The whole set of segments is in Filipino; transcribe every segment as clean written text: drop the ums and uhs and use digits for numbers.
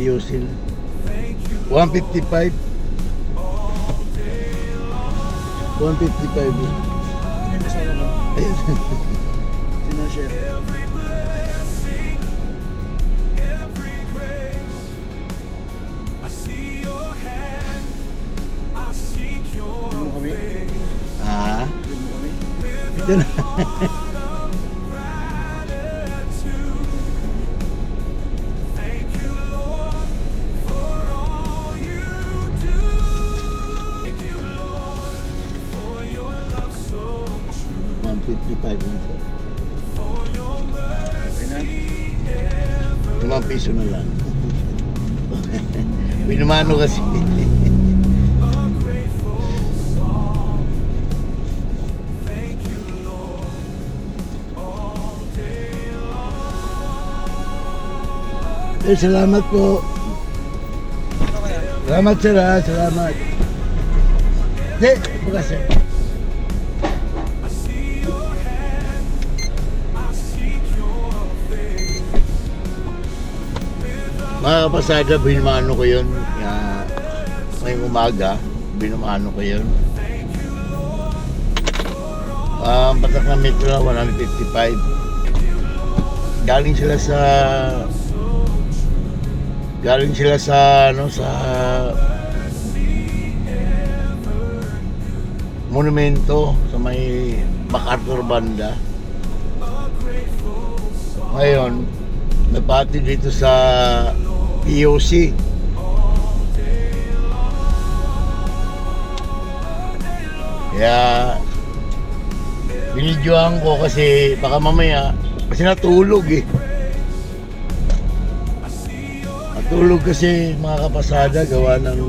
ayusin. 155. 155. Hindi masama mo. Ayun. Sinashare. Ano kami? Ah, Ano kami? ito na. $155 na po. Okay na? ₱5 na lang. Binumano kasi. Salamat po. Ano kaya? Salamat sir ha. Salamat. Bukas sir. Mga kapasada, binumano ko yun. Ngayong umaga, binumano ko yun. Patak na metro na 155. Galing sila sa monumento sa may MacArthur banda. Ngayon, napati dito sa POC. Kaya binidyohan ko kasi baka mamaya kasi natulog eh. Natulog kasi mga kapasada gawa ng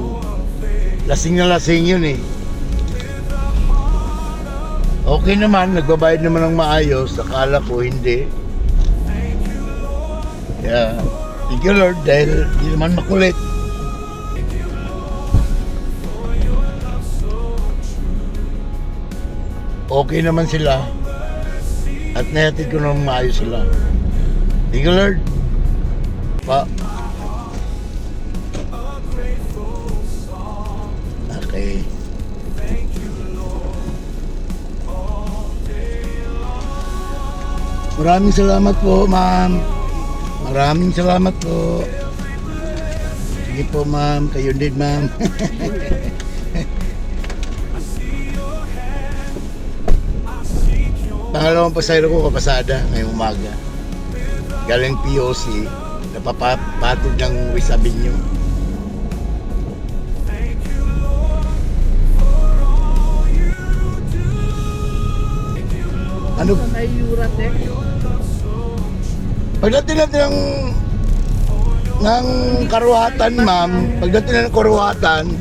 lasing na lasing yun eh. Okay naman, nagbabayad naman ng maayos. Akala ko hindi. Kaya thank you Lord dahil hindi naman makulit. Okay naman sila at nahatid ko ng maayos sila. Thank you Lord. Okay. Maraming salamat po, ma'am. Maraming salamat po. Sige po, ma'am. Kayo din, ma'am. Pangalawang pasayro ko kapasada ngayong umaga. Galing POC. Napapatid ng Wisabinyo. Ano? May Uratex. Pagdating natin ng karuhatan, ma'am, pagdating ng karuhatan,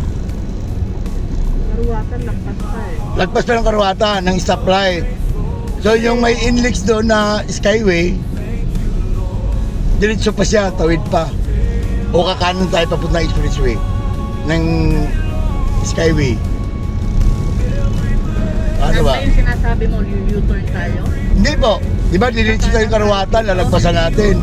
Karuwatan lampas pa eh. lagpas pa ng karuhatan, ng stoplight. So yung may inlex doon na skyway, diretso pa siya, tawid pa. O kakanan tayo papunta ng expressway ng skyway. Ano ba? Yung sinasabi mo, U-turn tayo? Hindi po. Di ba diretso tayo yung karuhatan, lalagpasan natin.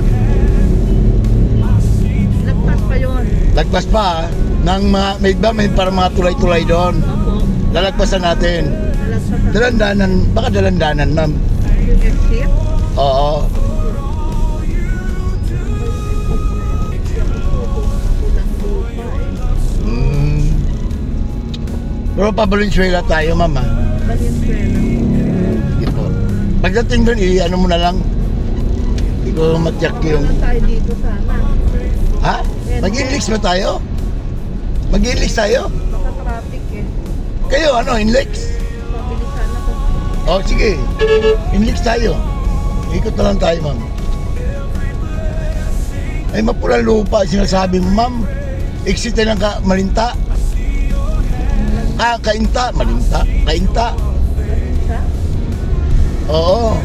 Lagpas pa yun. Lagpas pa ng may parang mga tulay-tulay doon. Opo. Lalagpasan natin. Lagpas pa. Dalandanan, baka dalandanan, ma'am. Yung exit? Oo. Kulang lupa eh. Pero pa Valenzuela tayo, ma'am. Valenzuela. Sige po. Pagdating doon, ano mo na lang. Hindi ko matyak yung... Wala tayo dito sana. Ha? Mag-inlex ba tayo? Mag-inlex tayo? Baka traffic eh. Kayo, ano, inlex? Pabilisan ako. Oh, sige. Inlex tayo. Ikot na lang tayo, ma'am. Ay, mapulang lupa. Sinasabi mo, ma'am. Exit na ng Malinta. Kainta. Malinta. Kainta. Isa? Oo.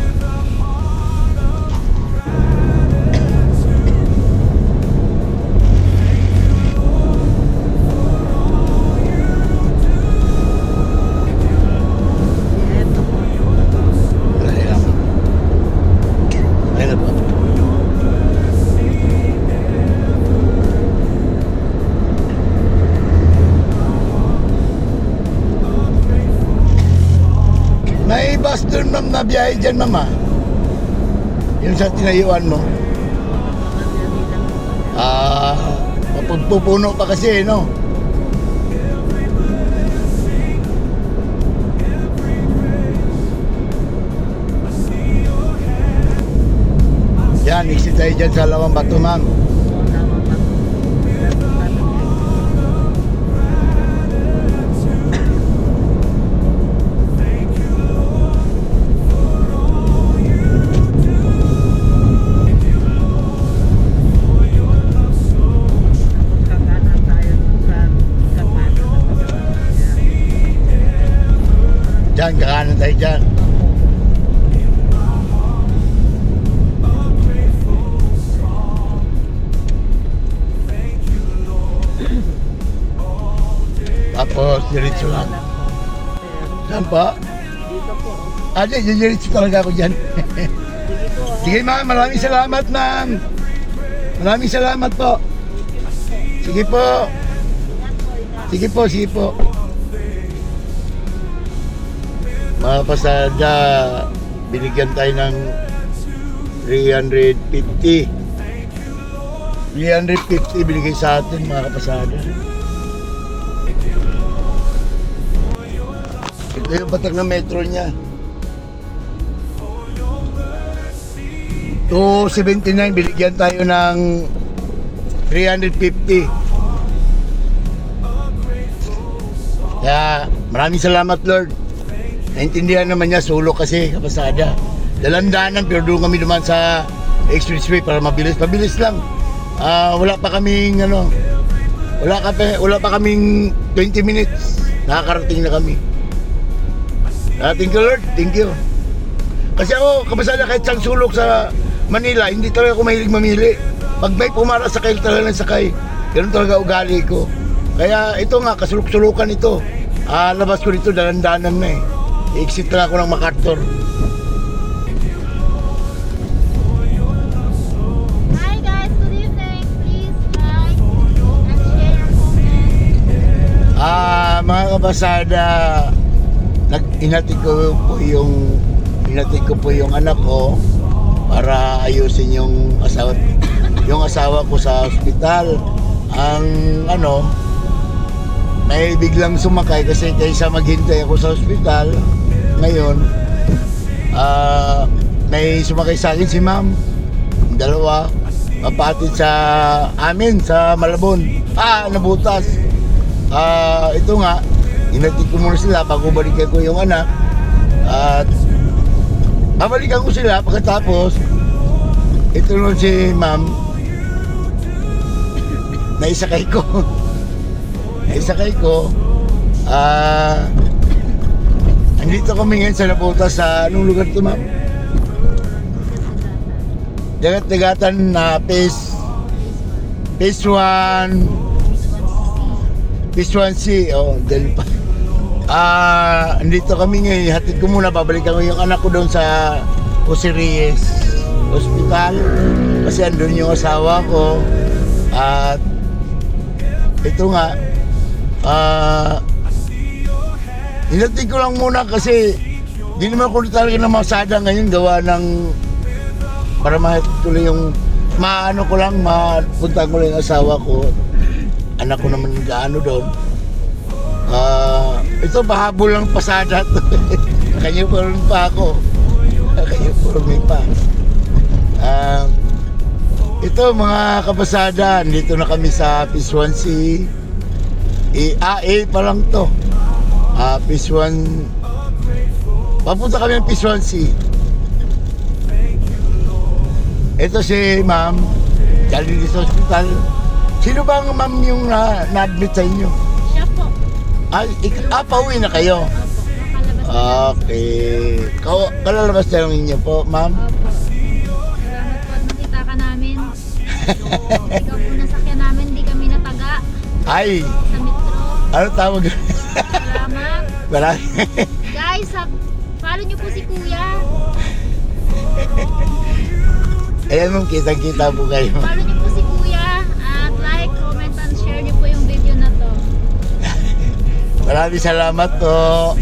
Ayun. Ayun na po. yun, ma'am, na biyahe dyan, ma'am, ah? Yung sa tinayuan mo. Mapagpupuno pa kasi, no? Yan, exit tayo dyan sa Lawang Bato, ma'am. Kakanan tayo sa Kapano. Dyan, kakanan tayo dyan. Tapos, diretso lang. Saan pa? Dito po. Diretso talaga ako dyan. Sige po. Sige, ma'am, maraming salamat, ma'am. Maraming salamat po. Sige po. Sige po, sige po. Mga pasada, binigyan tayo ng 350. 350 binigay sa atin, mga kapasada. Ito yung batak na metro niya. 279, binigyan tayo ng 350. Kaya maraming salamat, Lord. Naintindihan naman niya, sulok kasi kapasada. Dalandanan, pero doon kami duman sa expressway para mabilis. Pabilis lang. Wala pa kaming wala pa kaming 20 minutes. Nakakarating na kami. Thank you, Lord. Thank you. Kasi ako, kapasada, kahit saan sulok sa Manila, hindi talaga ako mahilig mamili. Pag may pumara sakay, talaga ng sakay. Ganun talaga ugali ko. Kaya ito nga, kasulok-sulukan ito. Labas ko dito, dalandanan na eh. I-exit na ako ng MacArthur. Hi guys, good evening. Please like and share your comment. Mga kabasada, inatid ko po yung anak ko para ayusin yung asawa ko sa ospital. Ang may biglang sumakay kasi kaysa maghintay ako sa ospital ngayon, may sumakay sa akin si ma'am, dalawa, papatid sa amin sa Malabon, nabutas. Ito nga, inatid ko muna sila bago balikan ko yung anak, at babalikan ko sila pagkatapos. Ito nun si ma'am, naisakay ko. Andito kami ngayon sa Naputas sa anong lugar to, ma'am? Dagat-dagatan na Phase 1 C. Dahil pa. Andito kami ngayon. Hatid ko muna, babalikan ko yung anak ko doon sa Jose Reyes Hospital kasi andun yung asawa ko. At ito nga, hinatid ko lang muna kasi di naman ako talaga na masada ngayon gawa ng para matuloy yung mapunta ko lang yung asawa ko, anak ko naman gaano doon. Ito pahabol lang pasada to. Kanya po rin pa ako. Kanya po rin pa. Ito mga kapasada, dito na kami sa Phase 1C. A pa lang to. Phase 1. Papunta kami ng Phase 1C. Ito si ma'am, galing dito sa hospital. Sino bang ma'am yung na-admit sa inyo? Siya po. Pauwi na kayo? Opo, nakalabas na. Okay. Kalalabas na lang inyo po, ma'am. Opo. Salamat po at nakita ka namin. Ikaw po nasakyan namin, di kami nataga Ay, sa metro. ano tawag? Salamat. Marami. Guys, follow niyo po si Kuya. Ayan ma'am, kitang-kita po kayo. Follow niyo po si Kuya. At like, comment, and share niyo po yung video na to. Maraming salamat po.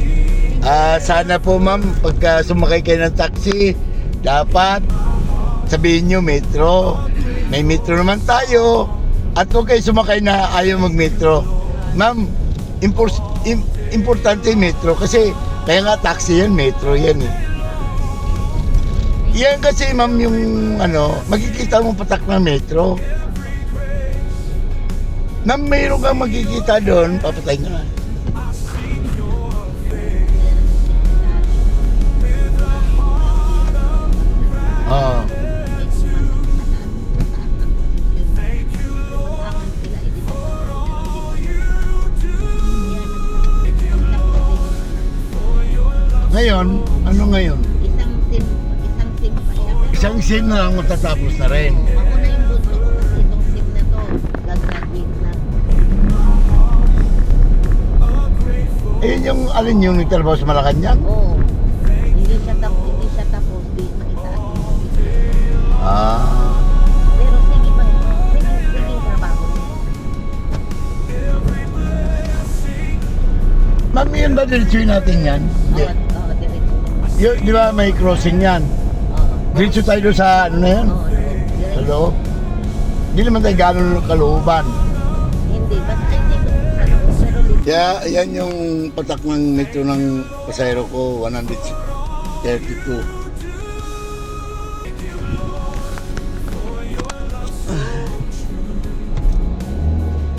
Sana po ma'am, pagka sumakay kayo ng taxi, dapat sabihin nyo metro. May metro naman tayo. At huwag kayo sumakay na ayaw mag-metro. Ma'am, importante yung metro kasi kaya nga taxi yan, metro yan eh. Yan kasi ma'am yung makikita mo patak na metro. Ma'am, mayroon kang makikita doon, papatay nga. Oo. Ngayon, ano ngayon? Isang sim pa siya. Pero Isang SIM na lang matatapos na rin. ako na yung bunso ko kasi itong sim na to. Gag-graduate na. Ayun yung alin yung nagtrabaho sa Malacanang? Oo. Hindi siya tapos. Di maitaas yung office. Ah. Pero sige pa. Sige trabaho. Ma'am, yun ba diretsuin natin yan? Hindi. Oo, diretso. Di ba may crossing yan? Oo. Diretso tayo doon sa ano na yan? Oo, Sa diretso. loob? Hindi naman tayo gano'n kalooban. Hindi. Basta hindi ko. Pero dito. Kaya yan yung patak ng metro ng pasahero ko, 132.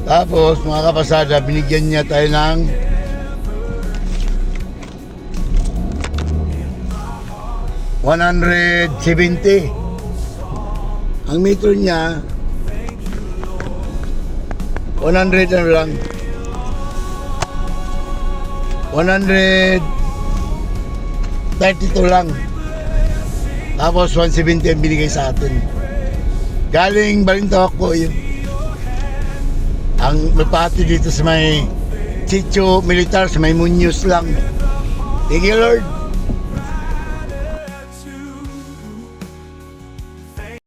Tapos mga kapasada, binigyan niya tayo ng $170. Ang metro niya 100 ano lang 132 lang. Tapos 170 ang binigay sa atin. Galing Balintawak po yun. Ang may pati dito sa may Chicho Militar, sa may Muñoz lang. Thank you Lord.